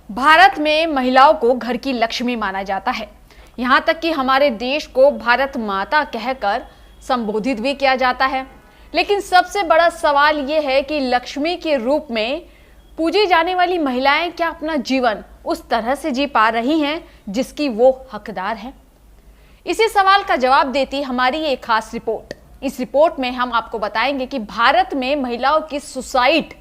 भारत में महिलाओं को घर की लक्ष्मी माना जाता है। यहाँ तक कि हमारे देश को भारत माता कहकर संबोधित भी किया जाता है। लेकिन सबसे बड़ा सवाल ये है कि लक्ष्मी के रूप में पूजी जाने वाली महिलाएं क्या अपना जीवन उस तरह से जी पा रही हैं जिसकी वो हकदार हैं? इसी सवाल का जवाब देती हमारी ये खास रिपोर्ट। इस रिपोर्ट में हम आपको बताएंगे कि भारत में महिलाओं की सुसाइड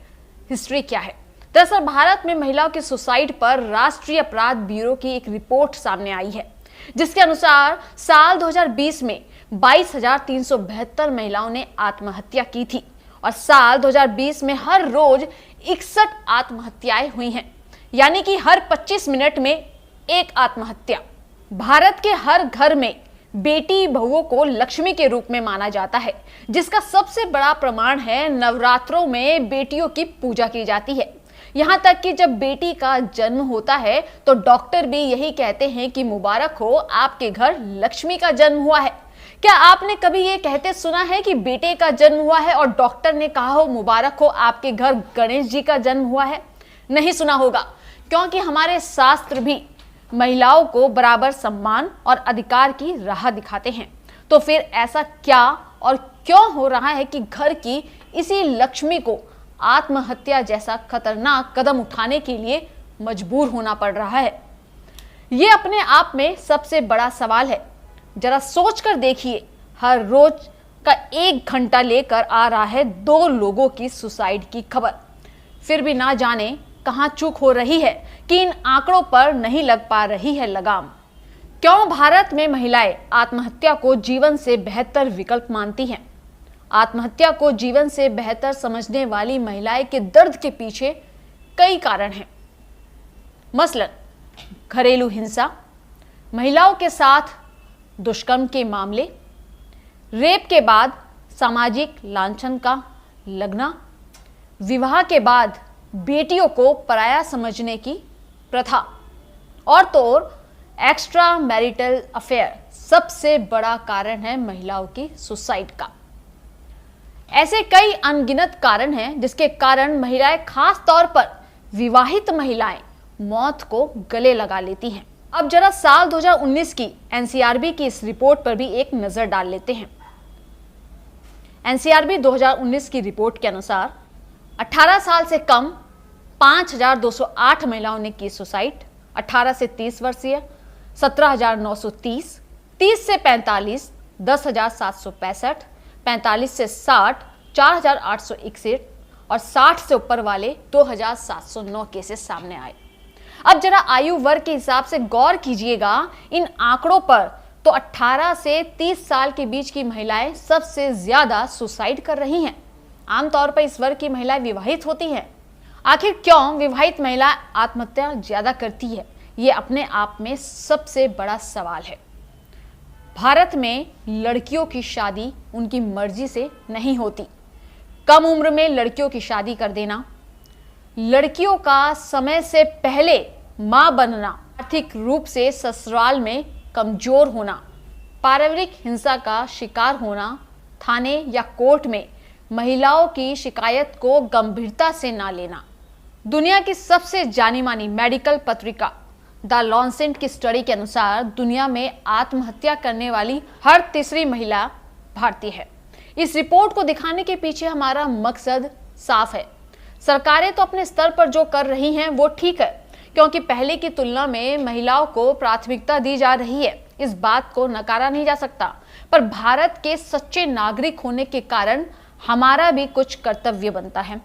हिस्ट्री क्या है। दरअसल भारत में महिलाओं की सुसाइड पर राष्ट्रीय अपराध ब्यूरो की एक रिपोर्ट सामने आई है, जिसके अनुसार साल 2020 में 22,372 महिलाओं ने आत्महत्या की थी और साल 2020 में हर रोज 61 आत्महत्याएं हुई हैं, यानी कि हर 25 मिनट में एक आत्महत्या। भारत के हर घर में बेटी बहुओं को लक्ष्मी के रूप में माना जाता है, जिसका सबसे बड़ा प्रमाण है नवरात्रों में बेटियों की पूजा की जाती है। यहाँ तक कि जब बेटी का जन्म होता है तो डॉक्टर भी यही कहते हैं कि मुबारक हो, आपके घर लक्ष्मी का जन्म हुआ है। क्या आपने कभी ये कहते सुना है कि बेटे का जन्म हुआ है और डॉक्टर ने कहा हो मुबारक हो, आपके घर गणेश जी का जन्म हुआ है? नहीं सुना होगा, क्योंकि हमारे शास्त्र भी महिलाओं को बराबर सम्मान और अधिकार की राह दिखाते हैं। तो फिर ऐसा क्या और क्यों हो रहा है कि घर की इसी लक्ष्मी को आत्महत्या जैसा खतरनाक कदम उठाने के लिए मजबूर होना पड़ रहा है? ये अपने आप में सबसे बड़ा सवाल है। जरा सोच कर देखिए, हर रोज का 1 घंटा लेकर आ रहा है 2 लोगों की सुसाइड की खबर। फिर भी ना जाने कहां चूक हो रही है कि इन आंकड़ों पर नहीं लग पा रही है लगाम। क्यों भारत में महिलाएं आत्महत्या को जीवन से बेहतर विकल्प मानती हैं? आत्महत्या को जीवन से बेहतर समझने वाली महिलाएं के दर्द के पीछे कई कारण हैं। मसलन घरेलू हिंसा, महिलाओं के साथ दुष्कर्म के मामले, रेप के बाद सामाजिक लांछन का लगना, विवाह के बाद बेटियों को पराया समझने की प्रथा, और तो और एक्स्ट्रा मैरिटल अफेयर सबसे बड़ा कारण है महिलाओं की सुसाइड का। ऐसे कई अनगिनत कारण हैं जिसके कारण महिलाएं, खास तौर पर विवाहित महिलाएं, मौत को गले लगा लेती हैं। अब जरा साल 2019 की एनसीआरबी की इस रिपोर्ट पर भी एक नजर डाल लेते हैं। एनसीआरबी 2019 की रिपोर्ट के अनुसार 18 साल से कम 5,208 महिलाओं ने की सुसाइड। 18 से 30 वर्षीय 17,930, 30 से 45 10,765, 45 से 60 4,861 और 60 से ऊपर वाले 2,709 केसेस सामने आए। अब जरा आयु वर्ग के हिसाब से गौर कीजिएगा इन आंकड़ों पर, तो 18 से 30 साल के बीच की महिलाएं सबसे ज्यादा सुसाइड कर रही हैं। आमतौर पर इस वर्ग की महिलाएं विवाहित होती हैं। आखिर क्यों विवाहित महिला आत्महत्या ज्यादा करती है, ये अपने आप में सबसे बड़ा सवाल है। भारत में लड़कियों की शादी उनकी मर्जी से नहीं होती। कम उम्र में लड़कियों की शादी कर देना, लड़कियों का समय से पहले मां बनना, आर्थिक रूप से ससुराल में कमजोर होना, पारिवारिक हिंसा का शिकार होना, थाने या कोर्ट में महिलाओं की शिकायत को गंभीरता से ना लेना। दुनिया की सबसे जानी मानी मेडिकल पत्रिका द लॉन्सेट की स्टडी के अनुसार दुनिया में आत्महत्या करने वाली हर तीसरी महिला भारतीय है। इस रिपोर्ट को दिखाने के पीछे हमारा मकसद साफ है। सरकारें तो अपने स्तर पर जो कर रही हैं वो ठीक है, क्योंकि पहले की तुलना में महिलाओं को प्राथमिकता दी जा रही है, इस बात को नकारा नहीं जा सकता। पर भारत के सच्चे नागरिक होने के कारण हमारा भी कुछ कर्तव्य बनता है।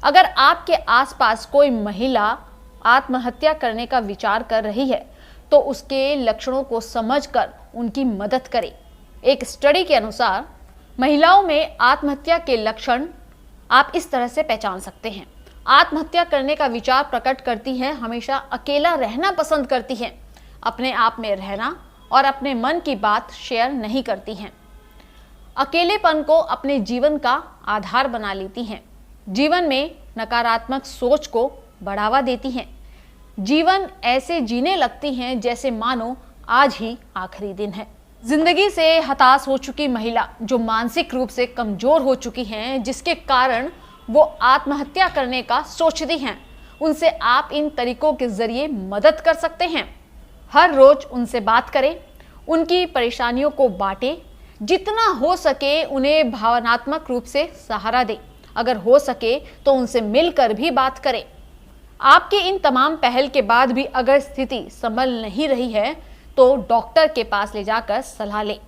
अगर आपके आसपास कोई महिला आत्महत्या करने का विचार कर रही है तो उसके लक्षणों को समझकर उनकी मदद करें। एक स्टडी के अनुसार महिलाओं में आत्महत्या के लक्षण आप इस तरह से पहचान सकते हैं। आत्महत्या करने का विचार प्रकट करती हैं, हमेशा अकेला रहना पसंद करती हैं, अपने आप में रहना और अपने मन की बात शेयर नहीं करती हैं, अकेलेपन को अपने जीवन का आधार बना लेती हैं, जीवन में नकारात्मक सोच को बढ़ावा देती हैं, जीवन ऐसे जीने लगती हैं जैसे मानो आज ही आखिरी दिन है। जिंदगी से हताश हो चुकी महिला जो मानसिक रूप से कमजोर हो चुकी हैं, जिसके कारण वो आत्महत्या करने का सोचती हैं, उनसे आप इन तरीकों के जरिए मदद कर सकते हैं। हर रोज उनसे बात करें, उनकी परेशानियों को बांटें, जितना हो सके उन्हें भावनात्मक रूप से सहारा दें। अगर हो सके तो उनसे मिलकर भी बात करें। आपकी इन तमाम पहल के बाद भी अगर स्थिति संभल नहीं रही है तो डॉक्टर के पास ले जाकर सलाह लें।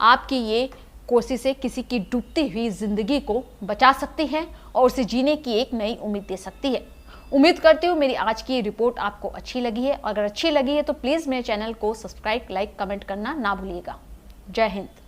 आपकी ये कोशिशें किसी की डूबती हुई जिंदगी को बचा सकती हैं और उसे जीने की एक नई उम्मीद दे सकती है। उम्मीद करती हूँ मेरी आज की रिपोर्ट आपको अच्छी लगी है। अगर अच्छी लगी है तो प्लीज़ मेरे चैनल को सब्सक्राइब, लाइक, कमेंट करना ना भूलिएगा। जय हिंद।